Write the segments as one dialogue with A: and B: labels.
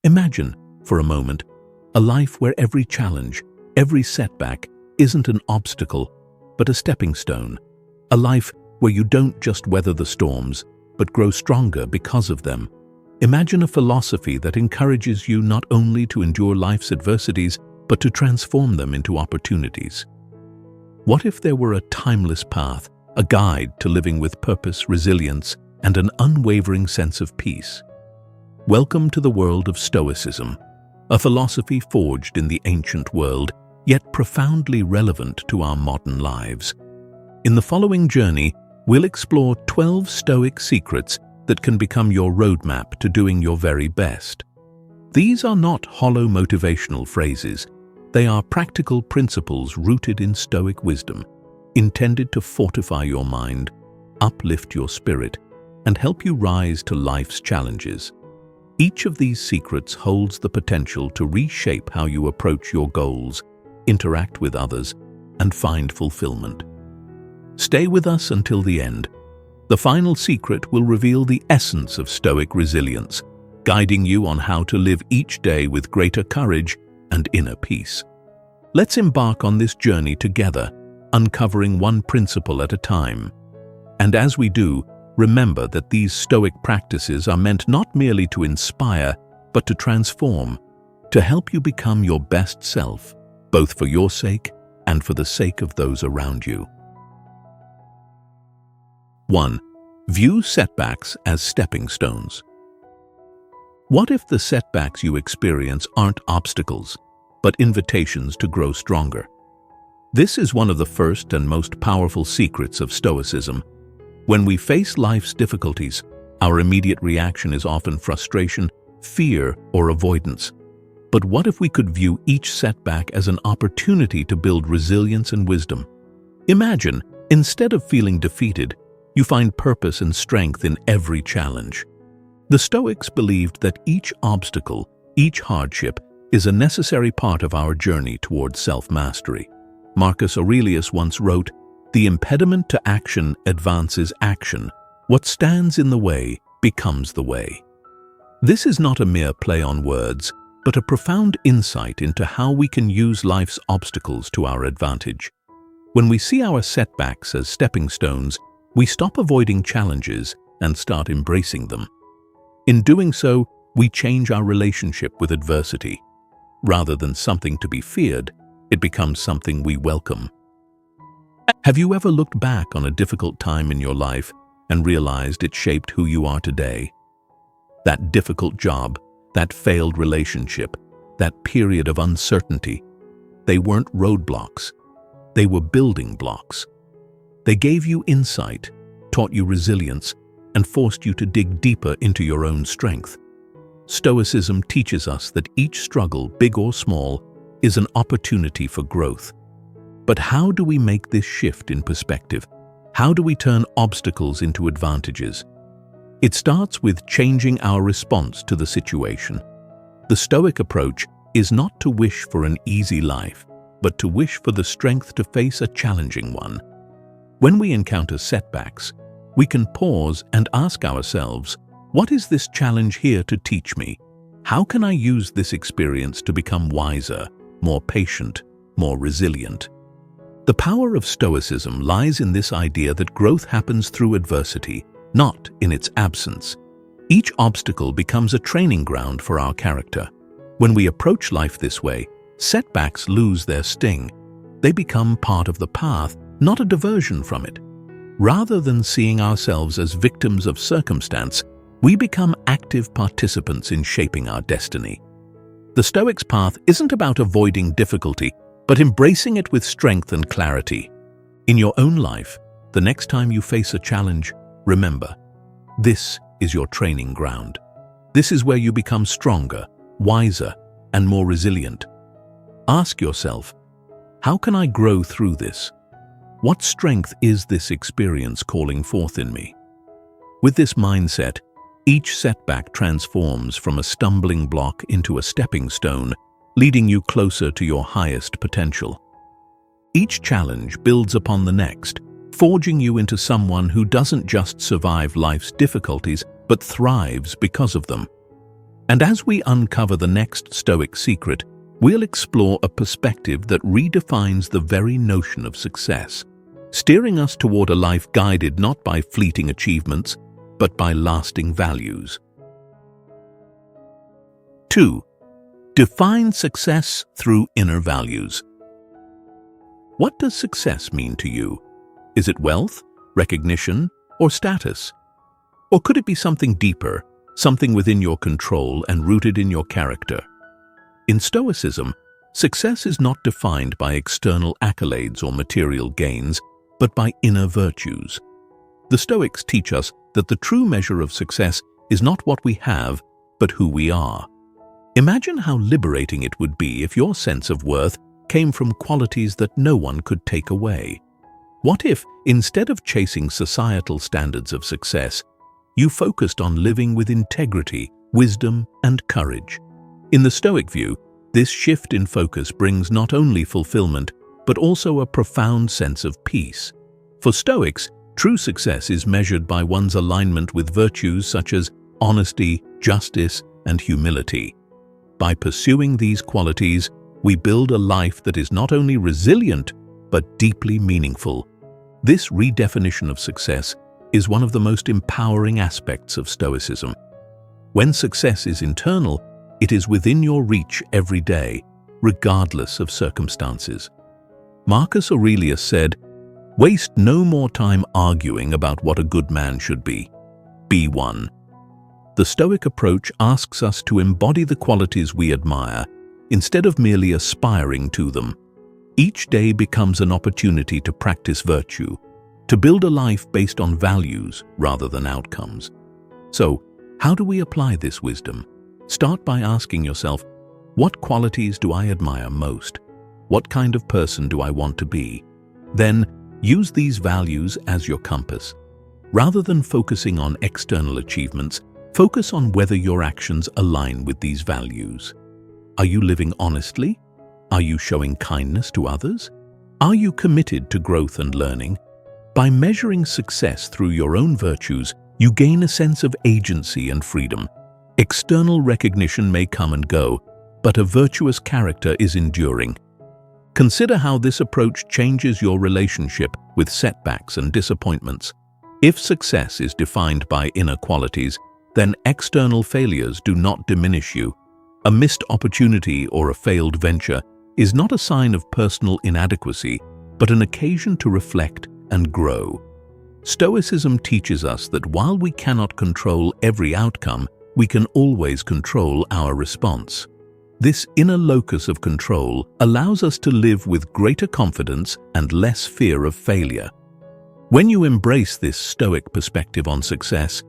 A: Imagine, for a moment, a life where every challenge, every setback isn't an obstacle, but a stepping stone. A life where you don't just weather the storms, but grow stronger because of them. Imagine a philosophy that encourages you not only to endure life's adversities, but to transform them into opportunities. What if there were a timeless path, a guide to living with purpose, resilience, and an unwavering sense of peace? Welcome to the world of Stoicism, a philosophy forged in the ancient world, yet profoundly relevant to our modern lives. In the following journey, we'll explore 12 Stoic secrets that can become your roadmap to doing your very best. These are not hollow motivational phrases. They are practical principles rooted in Stoic wisdom, intended to fortify your mind, uplift your spirit, and help you rise to life's challenges. Each of these secrets holds the potential to reshape how you approach your goals, interact with others, and find fulfillment. Stay with us until the end. The final secret will reveal the essence of Stoic resilience, guiding you on how to live each day with greater courage and inner peace. Let's embark on this journey together, uncovering one principle at a time. And as we do, remember that these Stoic practices are meant not merely to inspire, but to transform, to help you become your best self, both for your sake and for the sake of those around you. 1. View setbacks as stepping stones. What if the setbacks you experience aren't obstacles, but invitations to grow stronger? This is one of the first and most powerful secrets of Stoicism. When we face life's difficulties, our immediate reaction is often frustration, fear, or avoidance. But what if we could view each setback as an opportunity to build resilience and wisdom? Imagine, instead of feeling defeated, you find purpose and strength in every challenge. The Stoics believed that each obstacle, each hardship, is a necessary part of our journey towards self-mastery. Marcus Aurelius once wrote, "The impediment to action advances action. What stands in the way becomes the way." This is not a mere play on words, but a profound insight into how we can use life's obstacles to our advantage. When we see our setbacks as stepping stones, we stop avoiding challenges and start embracing them. In doing so, we change our relationship with adversity. Rather than something to be feared, it becomes something we welcome. Have you ever looked back on a difficult time in your life and realized it shaped who you are today? That difficult job, that failed relationship, that period of uncertainty, they weren't roadblocks. They were building blocks. They gave you insight, taught you resilience, and forced you to dig deeper into your own strength. Stoicism teaches us that each struggle, big or small, is an opportunity for growth. But how do we make this shift in perspective? How do we turn obstacles into advantages? It starts with changing our response to the situation. The Stoic approach is not to wish for an easy life, but to wish for the strength to face a challenging one. When we encounter setbacks, we can pause and ask ourselves, what is this challenge here to teach me? How can I use this experience to become wiser, more patient, more resilient? The power of Stoicism lies in this idea that growth happens through adversity, not in its absence. Each obstacle becomes a training ground for our character. When we approach life this way, setbacks lose their sting. They become part of the path, not a diversion from it. Rather than seeing ourselves as victims of circumstance, we become active participants in shaping our destiny. The Stoics' path isn't about avoiding difficulty, but embracing it with strength and clarity. In your own life, the next time you face a challenge, remember, this is your training ground. This is where you become stronger, wiser, and more resilient. Ask yourself, how can I grow through this? What strength is this experience calling forth in me? With this mindset, each setback transforms from a stumbling block into a stepping stone, leading you closer to your highest potential. Each challenge builds upon the next, forging you into someone who doesn't just survive life's difficulties, but thrives because of them. And as we uncover the next Stoic secret, we'll explore a perspective that redefines the very notion of success, steering us toward a life guided not by fleeting achievements, but by lasting values. 2. Define success through inner values. What does success mean to you? Is it wealth, recognition, or status? Or could it be something deeper, something within your control and rooted in your character? In Stoicism, success is not defined by external accolades or material gains, but by inner virtues. The Stoics teach us that the true measure of success is not what we have, but who we are. Imagine how liberating it would be if your sense of worth came from qualities that no one could take away. What if, instead of chasing societal standards of success, you focused on living with integrity, wisdom, and courage? In the Stoic view, this shift in focus brings not only fulfillment, but also a profound sense of peace. For Stoics, true success is measured by one's alignment with virtues such as honesty, justice, and humility. By pursuing these qualities, we build a life that is not only resilient, but deeply meaningful. This redefinition of success is one of the most empowering aspects of Stoicism. When success is internal, it is within your reach every day, regardless of circumstances. Marcus Aurelius said, "Waste no more time arguing about what a good man should be. Be one." The Stoic approach asks us to embody the qualities we admire, instead of merely aspiring to them. Each day becomes an opportunity to practice virtue, to build a life based on values rather than outcomes. So, how do we apply this wisdom? Start by asking yourself, what qualities do I admire most? What kind of person do I want to be? Then, use these values as your compass. Rather than focusing on external achievements, focus on whether your actions align with these values. Are you living honestly? Are you showing kindness to others? Are you committed to growth and learning? By measuring success through your own virtues, you gain a sense of agency and freedom. External recognition may come and go, but a virtuous character is enduring. Consider how this approach changes your relationship with setbacks and disappointments. If success is defined by inner qualities, then external failures do not diminish you. A missed opportunity or a failed venture is not a sign of personal inadequacy, but an occasion to reflect and grow. Stoicism teaches us that while we cannot control every outcome, we can always control our response. This inner locus of control allows us to live with greater confidence and less fear of failure. When you embrace this Stoic perspective on success,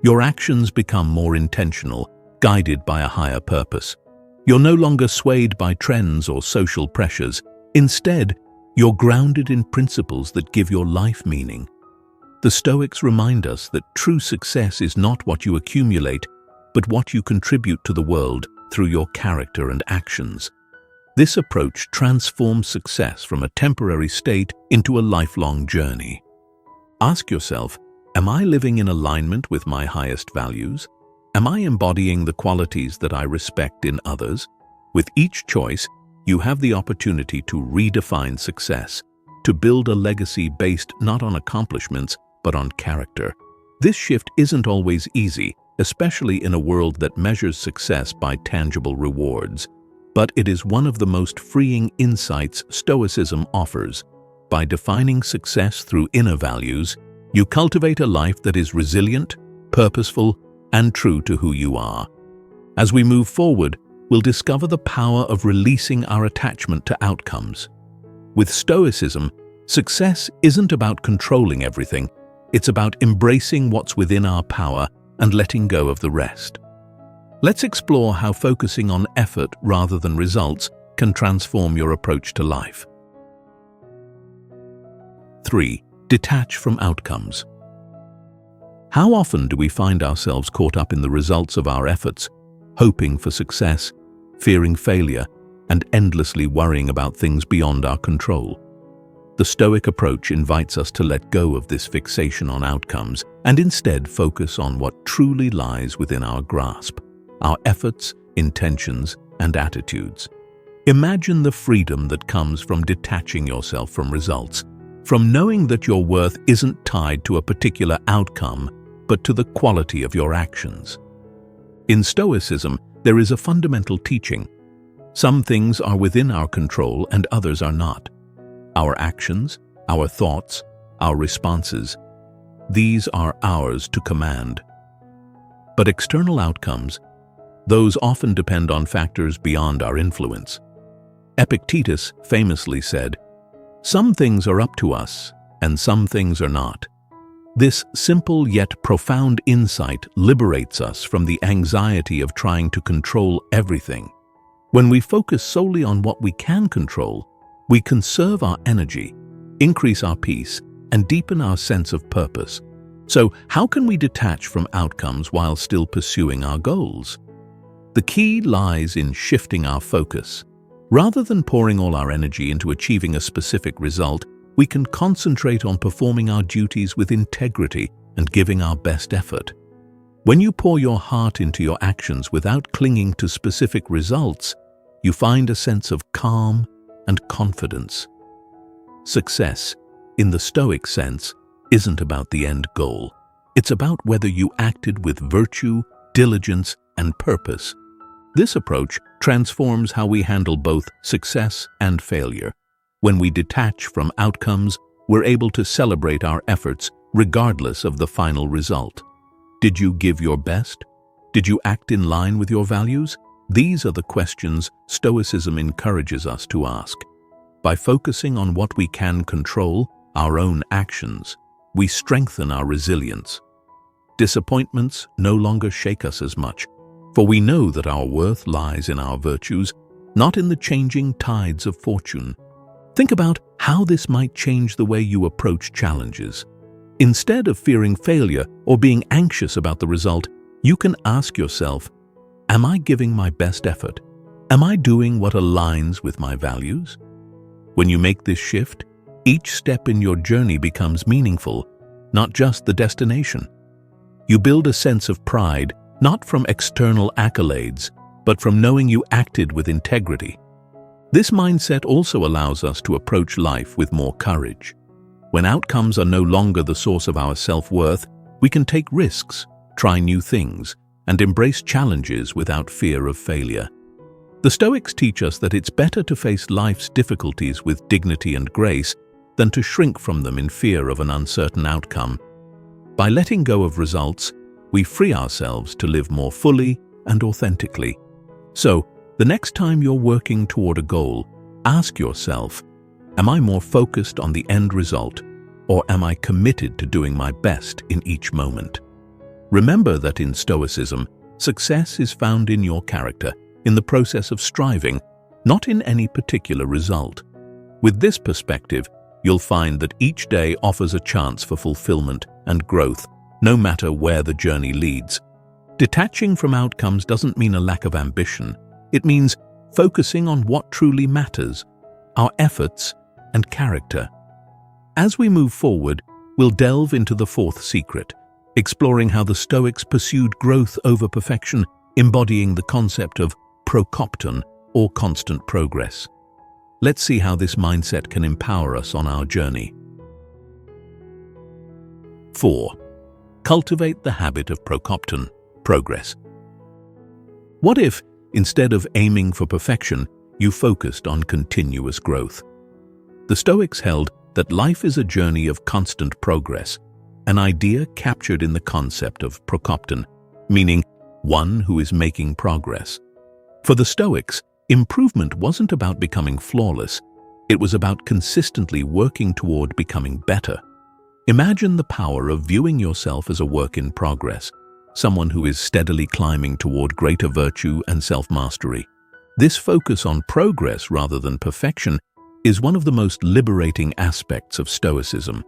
A: your actions become more intentional, guided by a higher purpose. You're no longer swayed by trends or social pressures. Instead, you're grounded in principles that give your life meaning. The Stoics remind us that true success is not what you accumulate, but what you contribute to the world through your character and actions. This approach transforms success from a temporary state into a lifelong journey. Ask yourself, am I living in alignment with my highest values? Am I embodying the qualities that I respect in others? With each choice, you have the opportunity to redefine success, to build a legacy based not on accomplishments, but on character. This shift isn't always easy, especially in a world that measures success by tangible rewards. But it is one of the most freeing insights Stoicism offers. By defining success through inner values, you cultivate a life that is resilient, purposeful, and true to who you are. As we move forward, we'll discover the power of releasing our attachment to outcomes. With Stoicism, success isn't about controlling everything. It's about embracing what's within our power and letting go of the rest. Let's explore how focusing on effort rather than results can transform your approach to life. 3. Detach from outcomes. How often do we find ourselves caught up in the results of our efforts, hoping for success, fearing failure, and endlessly worrying about things beyond our control? The Stoic approach invites us to let go of this fixation on outcomes and instead focus on what truly lies within our grasp. our efforts, intentions, and attitudes. Imagine the freedom that comes from detaching yourself from results, from knowing that your worth isn't tied to a particular outcome, but to the quality of your actions. In Stoicism, there is a fundamental teaching. Some things are within our control and others are not. Our actions, our thoughts, our responses, these are ours to command. But external outcomes, those often depend on factors beyond our influence. Epictetus famously said, "Some things are up to us, and some things are not." This simple yet profound insight liberates us from the anxiety of trying to control everything. When we focus solely on what we can control, we conserve our energy, increase our peace, and deepen our sense of purpose. So, how can we detach from outcomes while still pursuing our goals? The key lies in shifting our focus. Rather than pouring all our energy into achieving a specific result, we can concentrate on performing our duties with integrity and giving our best effort. When you pour your heart into your actions without clinging to specific results, you find a sense of calm and confidence. Success, in the Stoic sense, isn't about the end goal. It's about whether you acted with virtue, diligence, and purpose. This approach transforms how we handle both success and failure. When we detach from outcomes, we're able to celebrate our efforts regardless of the final result. Did you give your best? Did you act in line with your values? These are the questions Stoicism encourages us to ask. By focusing on what we can control, our own actions, we strengthen our resilience. Disappointments no longer shake us as much, for we know that our worth lies in our virtues, not in the changing tides of fortune. Think about how this might change the way you approach challenges. Instead of fearing failure or being anxious about the result, you can ask yourself, am I giving my best effort? Am I doing what aligns with my values? When you make this shift, each step in your journey becomes meaningful, not just the destination. You build a sense of pride, not from external accolades, but from knowing you acted with integrity. This mindset also allows us to approach life with more courage. When outcomes are no longer the source of our self-worth, we can take risks, try new things, and embrace challenges without fear of failure. The Stoics teach us that it's better to face life's difficulties with dignity and grace than to shrink from them in fear of an uncertain outcome. By letting go of results, we free ourselves to live more fully and authentically. So, the next time you're working toward a goal, ask yourself, am I more focused on the end result, or am I committed to doing my best in each moment? Remember that in Stoicism, success is found in your character, in the process of striving, not in any particular result. With this perspective, you'll find that each day offers a chance for fulfillment and growth, no matter where the journey leads. Detaching from outcomes doesn't mean a lack of ambition. It means focusing on what truly matters, our efforts and character. As we move forward, we'll delve into the fourth secret, exploring how the Stoics pursued growth over perfection, embodying the concept of Procopton, or constant progress. Let's see how this mindset can empower us on our journey. 4. Cultivate the habit of Procopton, progress. What if, instead of aiming for perfection, you focused on continuous growth? The Stoics held that life is a journey of constant progress, an idea captured in the concept of Procopton, meaning one who is making progress. For the Stoics, improvement wasn't about becoming flawless, it was about consistently working toward becoming better. Imagine the power of viewing yourself as a work in progress, someone who is steadily climbing toward greater virtue and self-mastery. This focus on progress rather than perfection is one of the most liberating aspects of Stoicism.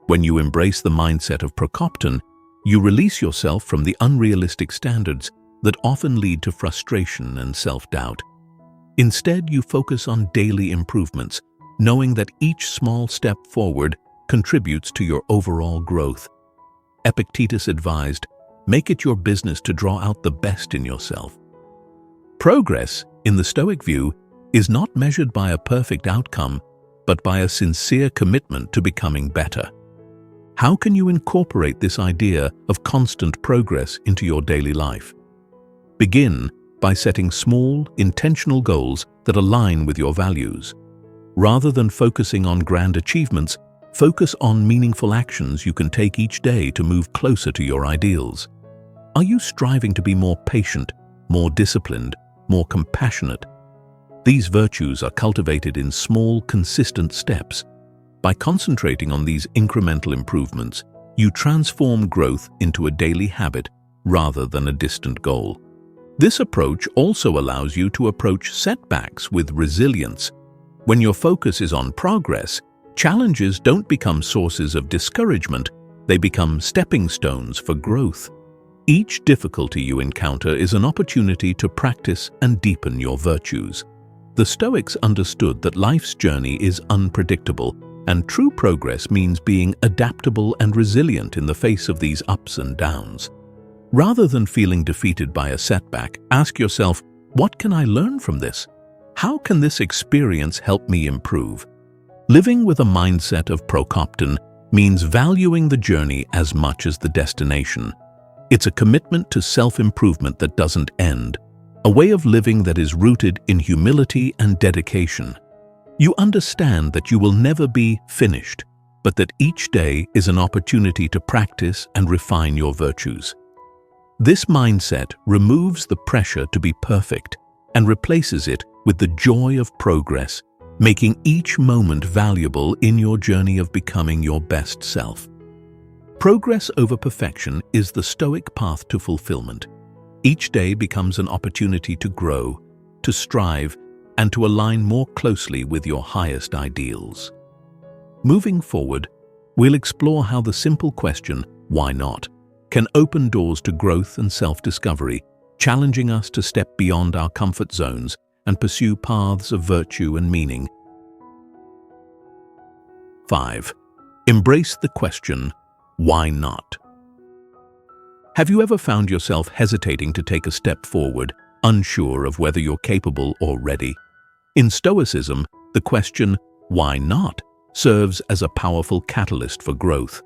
A: When you embrace the mindset of Procopton, you release yourself from the unrealistic standards that often lead to frustration and self-doubt. Instead, you focus on daily improvements, knowing that each small step forward contributes to your overall growth. Epictetus advised, Make it your business to draw out the best in yourself. Progress, in the Stoic view, is not measured by a perfect outcome, but by a sincere commitment to becoming better. How can you incorporate this idea of constant progress into your daily life? Begin by setting small, intentional goals that align with your values. Rather than focusing on grand achievements, focus on meaningful actions you can take each day to move closer to your ideals. Are you striving to be more patient, more disciplined, more compassionate? These virtues are cultivated in small, consistent steps. By concentrating on these incremental improvements, you transform growth into a daily habit rather than a distant goal. This approach also allows you to approach setbacks with resilience. When your focus is on progress, challenges don't become sources of discouragement, they become stepping stones for growth. Each difficulty you encounter is an opportunity to practice and deepen your virtues. The Stoics understood that life's journey is unpredictable, and true progress means being adaptable and resilient in the face of these ups and downs. Rather than feeling defeated by a setback, ask yourself, what can I learn from this? How can this experience help me improve? Living with a mindset of Procopton means valuing the journey as much as the destination. It's a commitment to self-improvement that doesn't end, a way of living that is rooted in humility and dedication. You understand that you will never be finished, but that each day is an opportunity to practice and refine your virtues. This mindset removes the pressure to be perfect and replaces it with the joy of progress, making each moment valuable in your journey of becoming your best self. Progress over perfection is the Stoic path to fulfillment. Each day becomes an opportunity to grow, to strive, and to align more closely with your highest ideals. Moving forward, we'll explore how the simple question, why not, can open doors to growth and self-discovery, challenging us to step beyond our comfort zones and pursue paths of virtue and meaning. 5. Embrace the question, why not? Have you ever found yourself hesitating to take a step forward, unsure of whether you're capable or ready? In Stoicism, the question, why not, serves as a powerful catalyst for growth.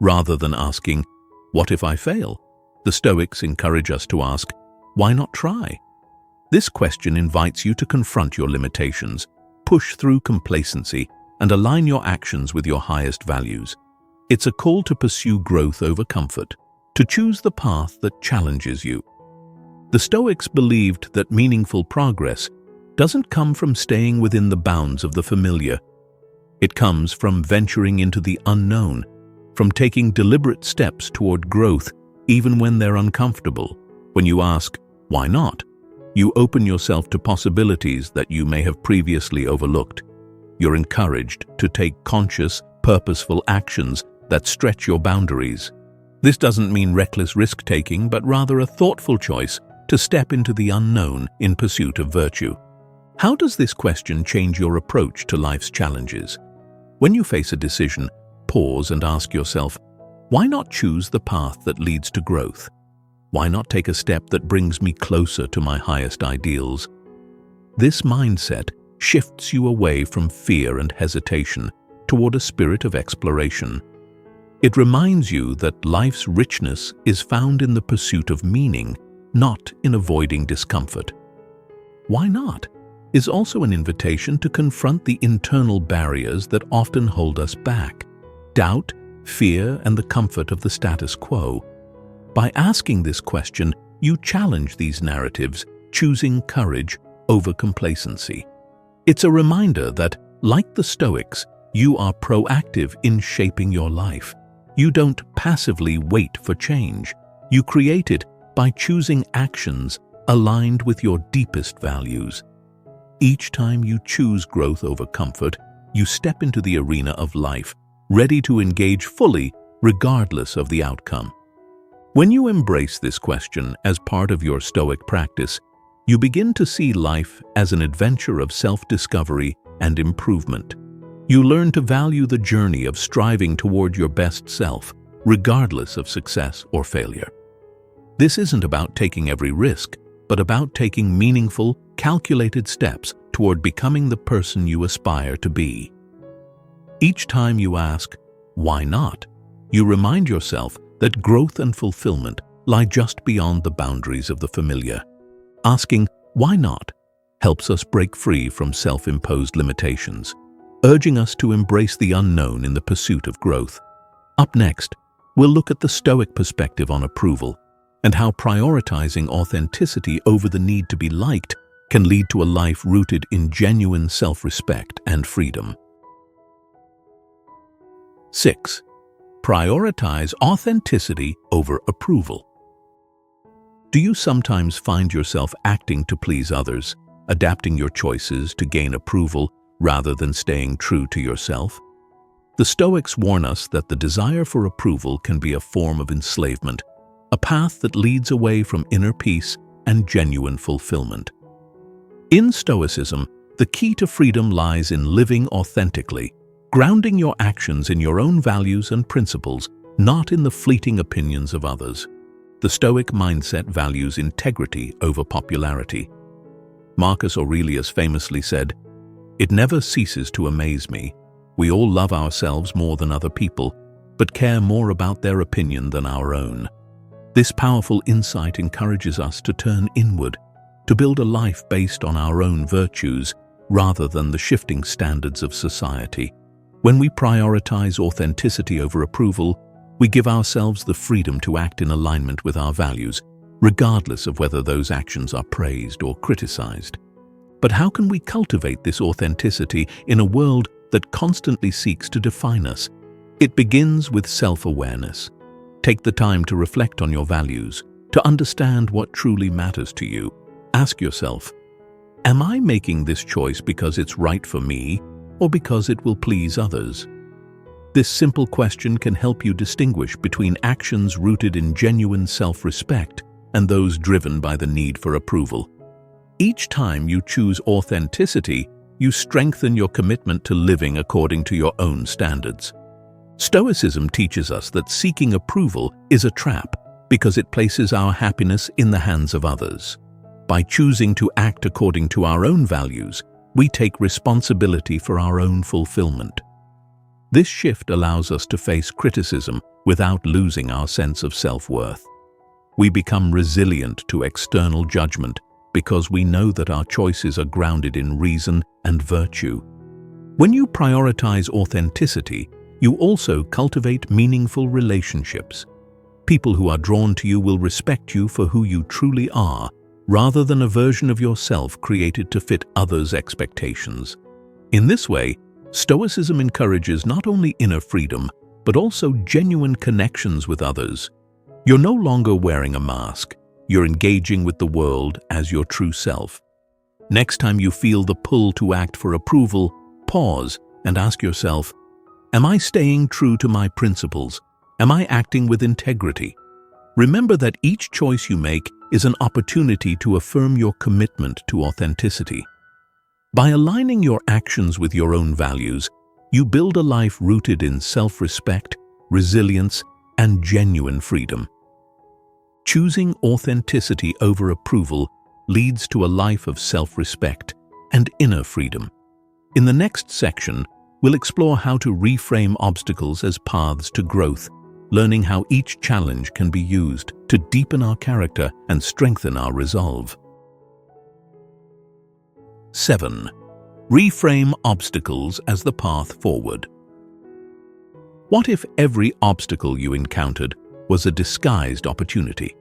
A: Rather than asking, what if I fail? The Stoics encourage us to ask, why not try? This question invites you to confront your limitations, push through complacency, and align your actions with your highest values. It's a call to pursue growth over comfort, to choose the path that challenges you. The Stoics believed that meaningful progress doesn't come from staying within the bounds of the familiar. It comes from venturing into the unknown, from taking deliberate steps toward growth even when they're uncomfortable. When you ask, why not? You open yourself to possibilities that you may have previously overlooked. You're encouraged to take conscious, purposeful actions that stretch your boundaries. This doesn't mean reckless risk-taking, but rather a thoughtful choice to step into the unknown in pursuit of virtue. How does this question change your approach to life's challenges? When you face a decision, pause and ask yourself, why not choose the path that leads to growth? Why not take a step that brings me closer to my highest ideals? This mindset shifts you away from fear and hesitation toward a spirit of exploration. It reminds you that life's richness is found in the pursuit of meaning, not in avoiding discomfort. Why not? Is also an invitation to confront the internal barriers that often hold us back: doubt, fear, and the comfort of the status quo. By asking this question, you challenge these narratives, choosing courage over complacency. It's a reminder that, like the Stoics, you are proactive in shaping your life. You don't passively wait for change. You create it by choosing actions aligned with your deepest values. Each time you choose growth over comfort, you step into the arena of life, ready to engage fully regardless of the outcome. When you embrace this question as part of your Stoic practice, you begin to see life as an adventure of self-discovery and improvement. You learn to value the journey of striving toward your best self, regardless of success or failure. This isn't about taking every risk, but about taking meaningful, calculated steps toward becoming the person you aspire to be. Each time you ask, "Why not?" you remind yourself that growth and fulfillment lie just beyond the boundaries of the familiar. Asking, "Why not?" helps us break free from self-imposed limitations, urging us to embrace the unknown in the pursuit of growth. Up next, we'll look at the Stoic perspective on approval and how prioritizing authenticity over the need to be liked can lead to a life rooted in genuine self-respect and freedom. 6. Prioritize authenticity over approval. Do you sometimes find yourself acting to please others, adapting your choices to gain approval rather than staying true to yourself? The Stoics warn us that the desire for approval can be a form of enslavement, a path that leads away from inner peace and genuine fulfillment. In Stoicism, the key to freedom lies in living authentically, grounding your actions in your own values and principles, not in the fleeting opinions of others. The Stoic mindset values integrity over popularity. Marcus Aurelius famously said, "It never ceases to amaze me. We all love ourselves more than other people, but care more about their opinion than our own." This powerful insight encourages us to turn inward, to build a life based on our own virtues rather than the shifting standards of society. When we prioritize authenticity over approval, we give ourselves the freedom to act in alignment with our values, regardless of whether those actions are praised or criticized. But how can we cultivate this authenticity in a world that constantly seeks to define us? It begins with self-awareness. Take the time to reflect on your values, to understand what truly matters to you. Ask yourself, am I making this choice because it's right for me or because it will please others? This simple question can help you distinguish between actions rooted in genuine self-respect and those driven by the need for approval. Each time you choose authenticity, you strengthen your commitment to living according to your own standards. Stoicism teaches us that seeking approval is a trap because it places our happiness in the hands of others. By choosing to act according to our own values, we take responsibility for our own fulfillment. This shift allows us to face criticism without losing our sense of self-worth. We become resilient to external judgment because we know that our choices are grounded in reason and virtue. When you prioritize authenticity, you also cultivate meaningful relationships. People who are drawn to you will respect you for who you truly are, rather than a version of yourself created to fit others' expectations. In this way, Stoicism encourages not only inner freedom, but also genuine connections with others. You're no longer wearing a mask. You're engaging with the world as your true self. Next time you feel the pull to act for approval, pause and ask yourself, am I staying true to my principles? Am I acting with integrity? Remember that each choice you make is an opportunity to affirm your commitment to authenticity. By aligning your actions with your own values, you build a life rooted in self-respect, resilience, and genuine freedom. Choosing authenticity over approval leads to a life of self-respect and inner freedom. In the next section, we'll explore how to reframe obstacles as paths to growth, learning how each challenge can be used to deepen our character and strengthen our resolve. 7. Reframe obstacles as the path forward. What if every obstacle you encountered was a disguised opportunity?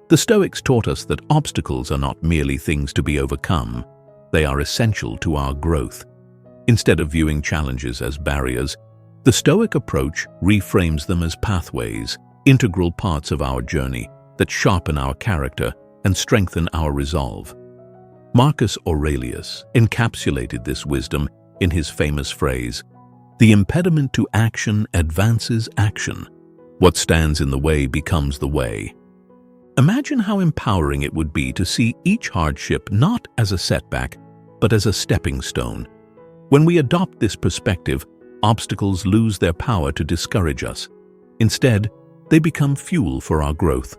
A: The Stoics taught us that obstacles are not merely things to be overcome, they are essential to our growth. Instead of viewing challenges as barriers, the Stoic approach reframes them as pathways, integral parts of our journey that sharpen our character and strengthen our resolve. Marcus Aurelius encapsulated this wisdom in his famous phrase, "The impediment to action advances action. What stands in the way becomes the way." Imagine how empowering it would be to see each hardship not as a setback, but as a stepping stone. When we adopt this perspective, obstacles lose their power to discourage us. Instead, they become fuel for our growth.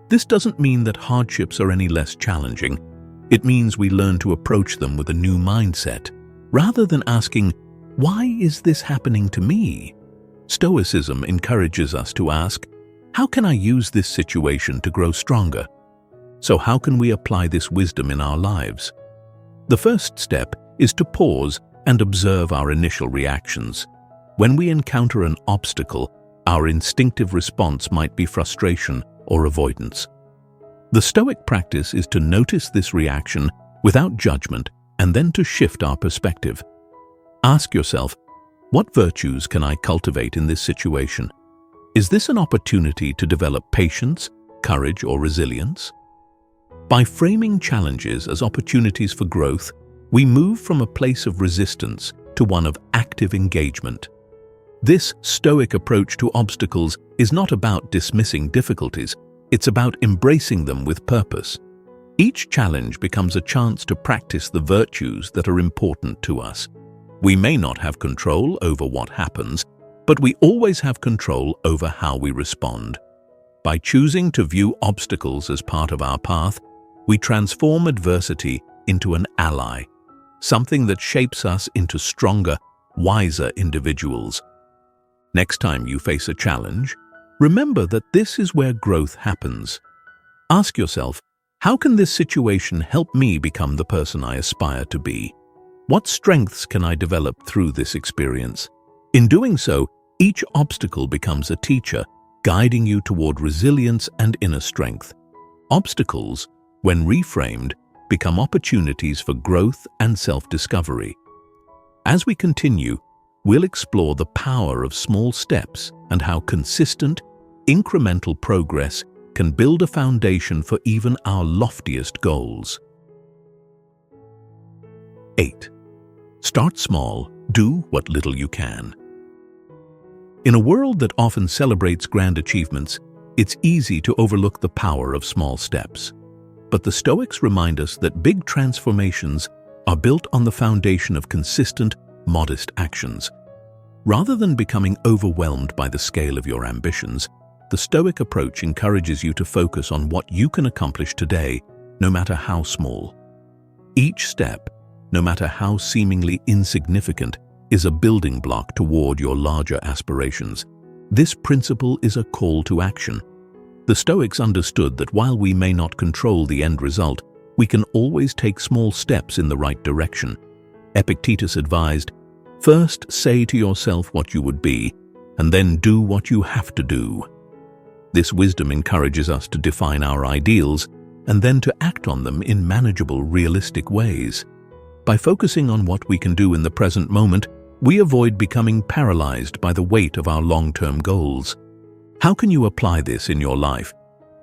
A: This doesn't mean that hardships are any less challenging. It means we learn to approach them with a new mindset. Rather than asking, "Why is this happening to me?" Stoicism encourages us to ask, "How can I use this situation to grow stronger?" So how can we apply this wisdom in our lives? The first step is to pause and observe our initial reactions. When we encounter an obstacle, our instinctive response might be frustration or avoidance. The Stoic practice is to notice this reaction without judgment and then to shift our perspective. Ask yourself, what virtues can I cultivate in this situation? Is this an opportunity to develop patience, courage, or resilience? By framing challenges as opportunities for growth, we move from a place of resistance to one of active engagement. This Stoic approach to obstacles is not about dismissing difficulties, it's about embracing them with purpose. Each challenge becomes a chance to practice the virtues that are important to us. We may not have control over what happens, but we always have control over how we respond. By choosing to view obstacles as part of our path, we transform adversity into an ally, something that shapes us into stronger, wiser individuals. Next time you face a challenge, remember that this is where growth happens. Ask yourself, how can this situation help me become the person I aspire to be? What strengths can I develop through this experience? In doing so, each obstacle becomes a teacher, guiding you toward resilience and inner strength. Obstacles, when reframed, become opportunities for growth and self-discovery. As we continue, we'll explore the power of small steps and how consistent, incremental progress can build a foundation for even our loftiest goals. 8. Start small, do what little you can. In a world that often celebrates grand achievements, it's easy to overlook the power of small steps. But the Stoics remind us that big transformations are built on the foundation of consistent, modest actions. Rather than becoming overwhelmed by the scale of your ambitions, the Stoic approach encourages you to focus on what you can accomplish today, no matter how small. Each step, no matter how seemingly insignificant, is a building block toward your larger aspirations. This principle is a call to action. The Stoics understood that while we may not control the end result, we can always take small steps in the right direction. Epictetus advised, "First say to yourself what you would be, and then do what you have to do." This wisdom encourages us to define our ideals and then to act on them in manageable, realistic ways. By focusing on what we can do in the present moment, we avoid becoming paralyzed by the weight of our long-term goals. How can you apply this in your life?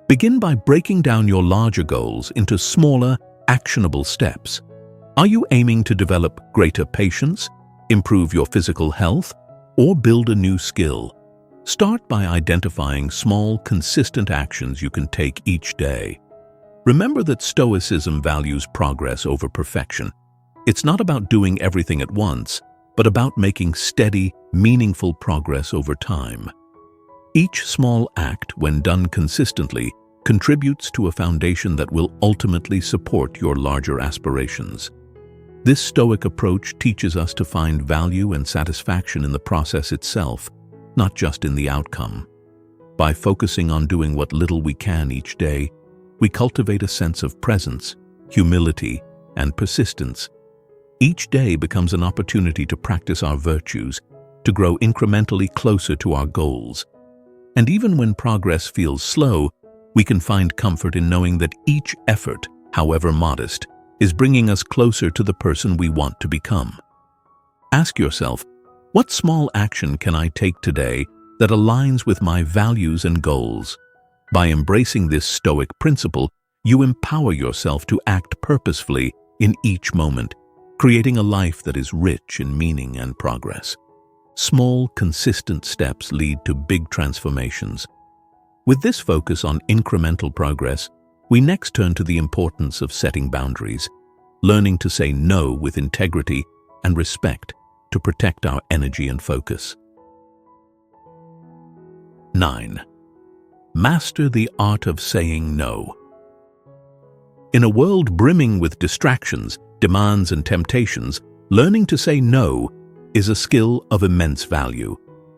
A: Begin by breaking down your larger goals into smaller, actionable steps. Are you aiming to develop greater patience, improve your physical health, or build a new skill? Start by identifying small, consistent actions you can take each day. Remember that Stoicism values progress over perfection. It's not about doing everything at once, but about making steady, meaningful progress over time. Each small act, when done consistently, contributes to a foundation that will ultimately support your larger aspirations. This Stoic approach teaches us to find value and satisfaction in the process itself, not just in the outcome. By focusing on doing what little we can each day, we cultivate a sense of presence, humility, and persistence. Each day becomes an opportunity to practice our virtues, to grow incrementally closer to our goals. And even when progress feels slow, we can find comfort in knowing that each effort, however modest, is bringing us closer to the person we want to become. Ask yourself, what small action can I take today that aligns with my values and goals? By embracing this Stoic principle, you empower yourself to act purposefully in each moment, creating a life that is rich in meaning and progress. Small, consistent steps lead to big transformations. With this focus on incremental progress, we next turn to the importance of setting boundaries, learning to say no with integrity and respect to protect our energy and focus. 9. Master the art of saying no. In a world brimming with distractions, demands, and temptations, learning to say no is a skill of immense value.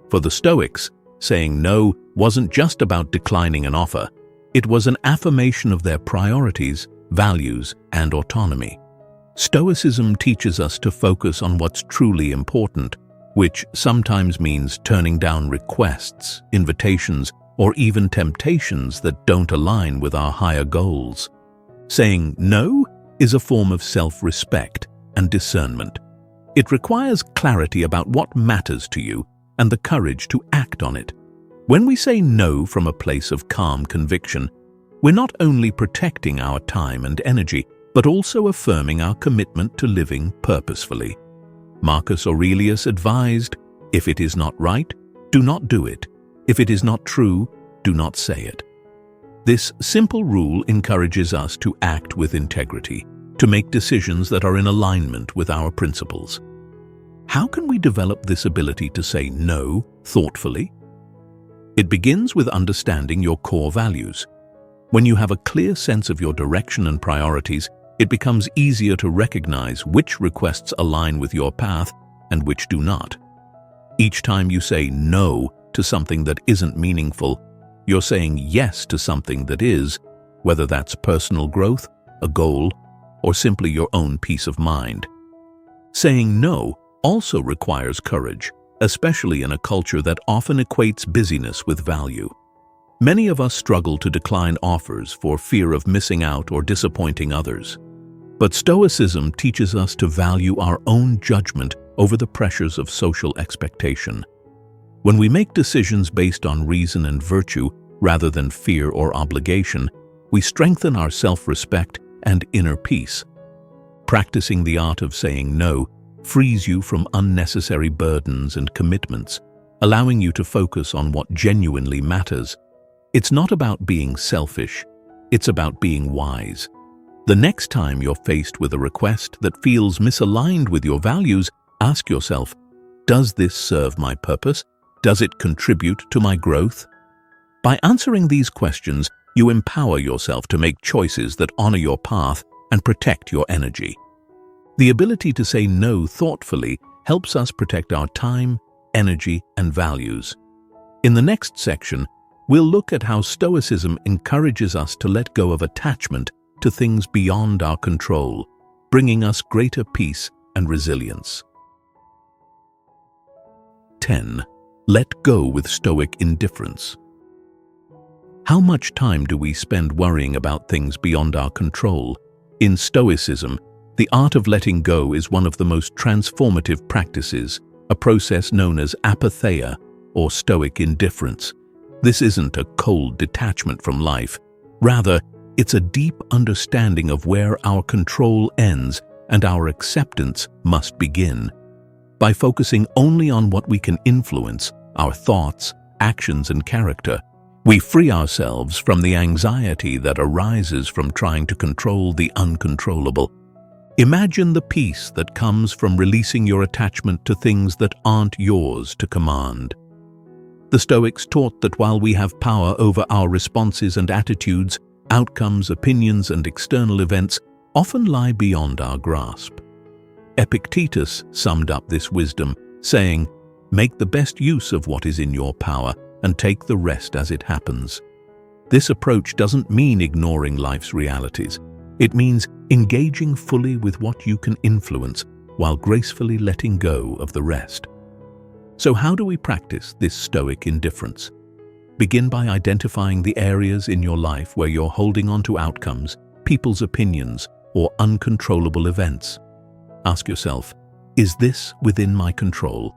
A: For the Stoics, saying no wasn't just about declining an offer. It was an affirmation of their priorities, values, and autonomy. Stoicism teaches us to focus on what's truly important, which sometimes means turning down requests, invitations, or even temptations that don't align with our higher goals. Saying no is a form of self-respect and discernment. It requires clarity about what matters to you and the courage to act on it. When we say no from a place of calm conviction, we're not only protecting our time and energy, but also affirming our commitment to living purposefully. Marcus Aurelius advised, "If it is not right, do not do it. If it is not true, do not say it." This simple rule encourages us to act with integrity, to make decisions that are in alignment with our principles. How can we develop this ability to say no thoughtfully? It begins with understanding your core values. When you have a clear sense of your direction and priorities, it becomes easier to recognize which requests align with your path and which do not. Each time you say no to something that isn't meaningful, you're saying yes to something that is, whether that's personal growth, a goal, or simply your own peace of mind. Saying no also requires courage, especially in a culture that often equates busyness with value. Many of us struggle to decline offers for fear of missing out or disappointing others. But Stoicism teaches us to value our own judgment over the pressures of social expectation. When we make decisions based on reason and virtue rather than fear or obligation, we strengthen our self-respect and inner peace. Practicing the art of saying no frees you from unnecessary burdens and commitments, allowing you to focus on what genuinely matters. It's not about being selfish, it's about being wise. The next time you're faced with a request that feels misaligned with your values, ask yourself, does this serve my purpose? Does it contribute to my growth? By answering these questions, you empower yourself to make choices that honor your path and protect your energy. The ability to say no thoughtfully helps us protect our time, energy, and values. In the next section, we'll look at how Stoicism encourages us to let go of attachment to things beyond our control, bringing us greater peace and resilience. 10. Let go with Stoic Indifference. How much time do we spend worrying about things beyond our control? In Stoicism, the art of letting go is one of the most transformative practices, a process known as apatheia or Stoic Indifference. This isn't a cold detachment from life. Rather, it's a deep understanding of where our control ends and our acceptance must begin. By focusing only on what we can influence, our thoughts, actions, and character, we free ourselves from the anxiety that arises from trying to control the uncontrollable. Imagine the peace that comes from releasing your attachment to things that aren't yours to command. The Stoics taught that while we have power over our responses and attitudes, outcomes, opinions, and external events often lie beyond our grasp. Epictetus summed up this wisdom, saying, "Make the best use of what is in your power and take the rest as it happens." This approach doesn't mean ignoring life's realities. It means engaging fully with what you can influence while gracefully letting go of the rest. So how do we practice this Stoic indifference? Begin by identifying the areas in your life where you're holding on to outcomes, people's opinions, or uncontrollable events. Ask yourself, is this within my control?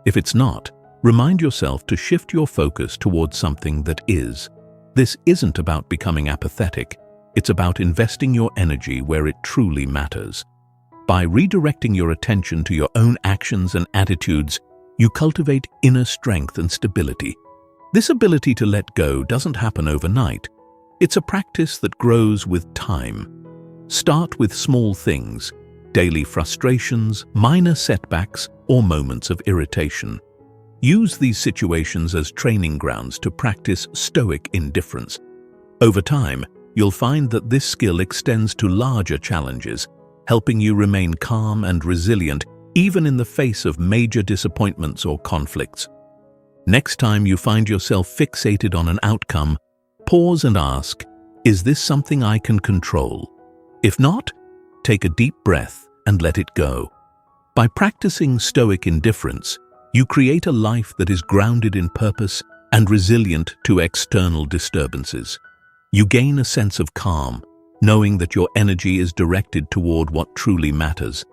A: If it's not, remind yourself to shift your focus towards something that is. This isn't about becoming apathetic. It's about investing your energy where it truly matters. By redirecting your attention to your own actions and attitudes, you cultivate inner strength and stability. This ability to let go doesn't happen overnight. It's a practice that grows with time. Start with small things, daily frustrations, minor setbacks, or moments of irritation. Use these situations as training grounds to practice Stoic Indifference. Over time, you'll find that this skill extends to larger challenges, helping you remain calm and resilient even in the face of major disappointments or conflicts. Next time you find yourself fixated on an outcome, pause and ask, is this something I can control? If not, take a deep breath and let it go. By practicing Stoic Indifference, you create a life that is grounded in purpose and resilient to external disturbances. You gain a sense of calm, knowing that your energy is directed toward what truly matters.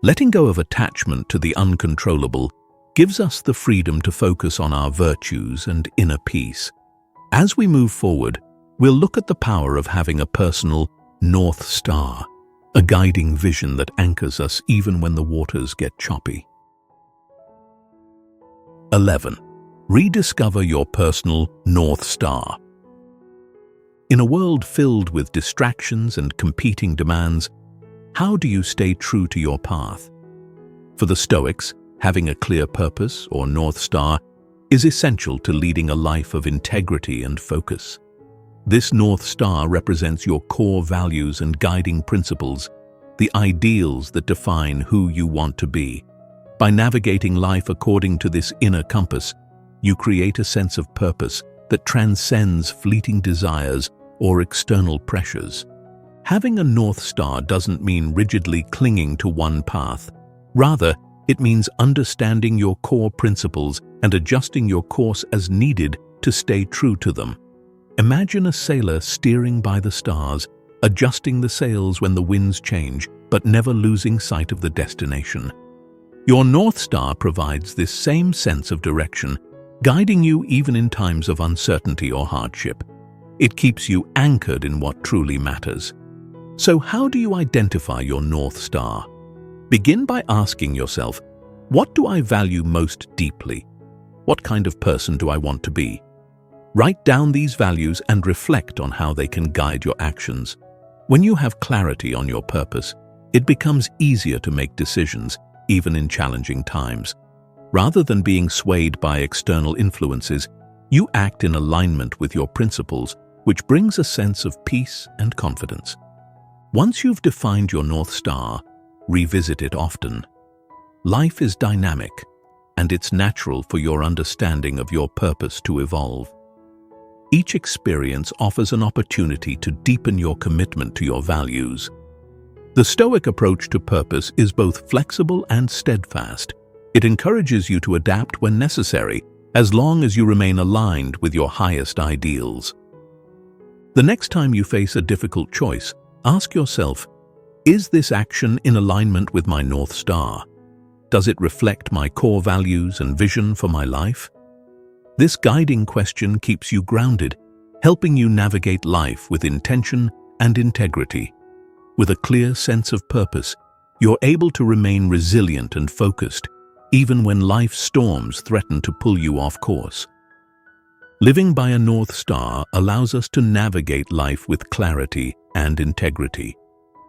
A: Letting go of attachment to the uncontrollable gives us the freedom to focus on our virtues and inner peace. As we move forward, we'll look at the power of having a personal North Star, a guiding vision that anchors us even when the waters get choppy. 11. Rediscover your personal North Star. In a world filled with distractions and competing demands, how do you stay true to your path? For the Stoics, having a clear purpose or North Star is essential to leading a life of integrity and focus. This North Star represents your core values and guiding principles, the ideals that define who you want to be. By navigating life according to this inner compass, you create a sense of purpose that transcends fleeting desires or external pressures. Having a North Star doesn't mean rigidly clinging to one path. Rather, it means understanding your core principles and adjusting your course as needed to stay true to them. Imagine a sailor steering by the stars, adjusting the sails when the winds change, but never losing sight of the destination. Your North Star provides this same sense of direction, guiding you even in times of uncertainty or hardship. It keeps you anchored in what truly matters. So how do you identify your North Star? Begin by asking yourself, what do I value most deeply? What kind of person do I want to be? Write down these values and reflect on how they can guide your actions. When you have clarity on your purpose, it becomes easier to make decisions, even in challenging times. Rather than being swayed by external influences, you act in alignment with your principles, which brings a sense of peace and confidence. Once you've defined your North Star, revisit it often. Life is dynamic, and it's natural for your understanding of your purpose to evolve. Each experience offers an opportunity to deepen your commitment to your values. The Stoic approach to purpose is both flexible and steadfast. It encourages you to adapt when necessary, as long as you remain aligned with your highest ideals. The next time you face a difficult choice, ask yourself, is this action in alignment with my North Star? Does it reflect my core values and vision for my life? This guiding question keeps you grounded, helping you navigate life with intention and integrity. With a clear sense of purpose, you're able to remain resilient and focused, even when life's storms threaten to pull you off course. Living by a North Star allows us to navigate life with clarity and integrity.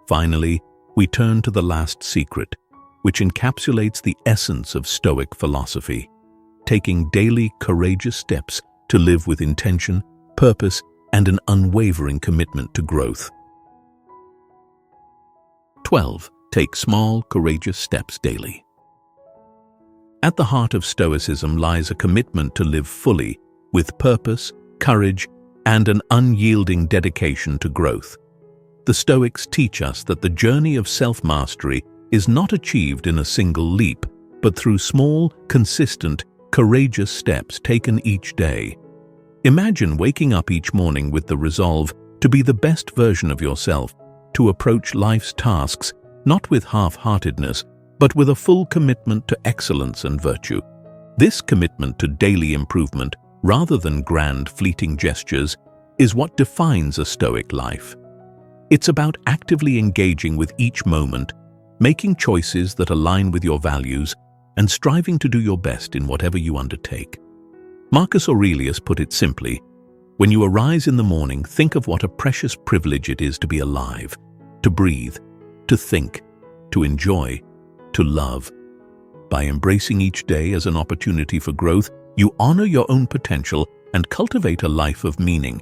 A: Finally, we turn to the last secret, which encapsulates the essence of Stoic philosophy: taking daily courageous steps to live with intention, purpose, and an unwavering commitment to growth. 12. Take small, courageous steps daily. At the heart of Stoicism lies a commitment to live fully, with purpose, courage, and an unyielding dedication to growth. The Stoics teach us that the journey of self-mastery is not achieved in a single leap, but through small, consistent, courageous steps taken each day. Imagine waking up each morning with the resolve to be the best version of yourself, to approach life's tasks not with half-heartedness, but with a full commitment to excellence and virtue. This commitment to daily improvement, rather than grand, fleeting gestures, is what defines a Stoic life. It's about actively engaging with each moment, making choices that align with your values, and striving to do your best in whatever you undertake. Marcus Aurelius put it simply, when you arise in the morning, think of what a precious privilege it is to be alive, to breathe, to think, to enjoy, to love. By embracing each day as an opportunity for growth, you honor your own potential and cultivate a life of meaning.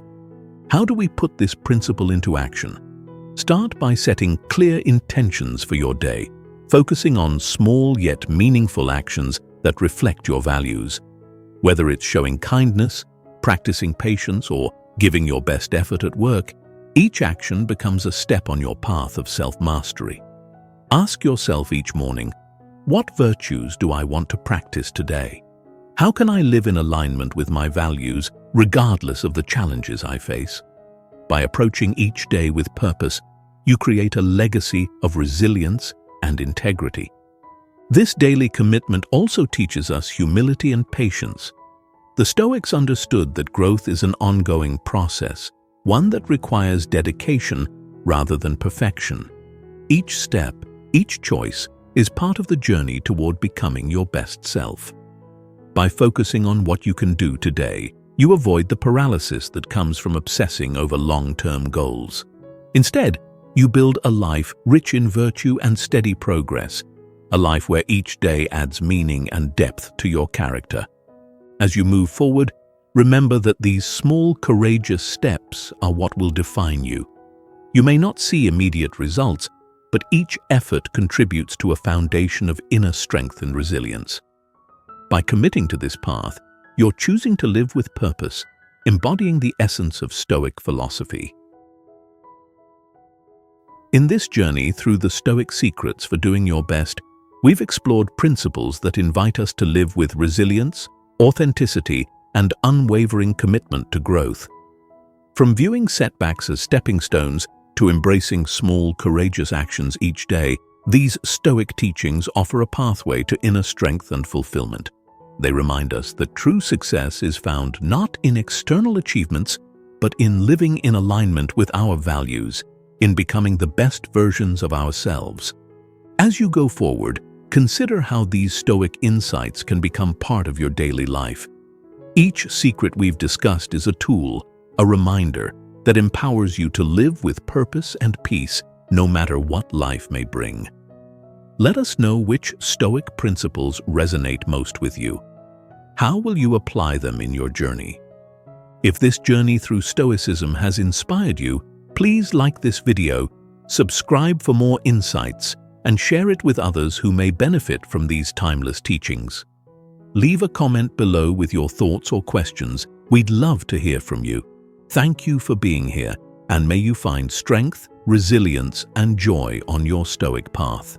A: How do we put this principle into action? Start by setting clear intentions for your day, focusing on small yet meaningful actions that reflect your values. Whether it's showing kindness, practicing patience, or giving your best effort at work, each action becomes a step on your path of self-mastery. Ask yourself each morning, what virtues do I want to practice today? How can I live in alignment with my values regardless of the challenges I face? By approaching each day with purpose, you create a legacy of resilience and integrity. This daily commitment also teaches us humility and patience. The Stoics understood that growth is an ongoing process, one that requires dedication rather than perfection. Each step, each choice, is part of the journey toward becoming your best self. By focusing on what you can do today, you avoid the paralysis that comes from obsessing over long-term goals. Instead, you build a life rich in virtue and steady progress, a life where each day adds meaning and depth to your character. As you move forward, remember that these small, courageous steps are what will define you. You may not see immediate results, but each effort contributes to a foundation of inner strength and resilience. By committing to this path, you're choosing to live with purpose, embodying the essence of Stoic philosophy. In this journey through the Stoic Secrets for doing your best, we've explored principles that invite us to live with resilience, authenticity, and unwavering commitment to growth. From viewing setbacks as stepping stones to embracing small, courageous actions each day, these Stoic teachings offer a pathway to inner strength and fulfillment. They remind us that true success is found not in external achievements, but in living in alignment with our values, in becoming the best versions of ourselves. As you go forward, consider how these Stoic insights can become part of your daily life. Each secret we've discussed is a tool, a reminder that empowers you to live with purpose and peace no matter what life may bring. Let us know which Stoic principles resonate most with you. How will you apply them in your journey? If this journey through Stoicism has inspired you, please like this video, subscribe for more insights, and share it with others who may benefit from these timeless teachings. Leave a comment below with your thoughts or questions. We'd love to hear from you. Thank you for being here, and may you find strength, resilience, and joy on your Stoic path.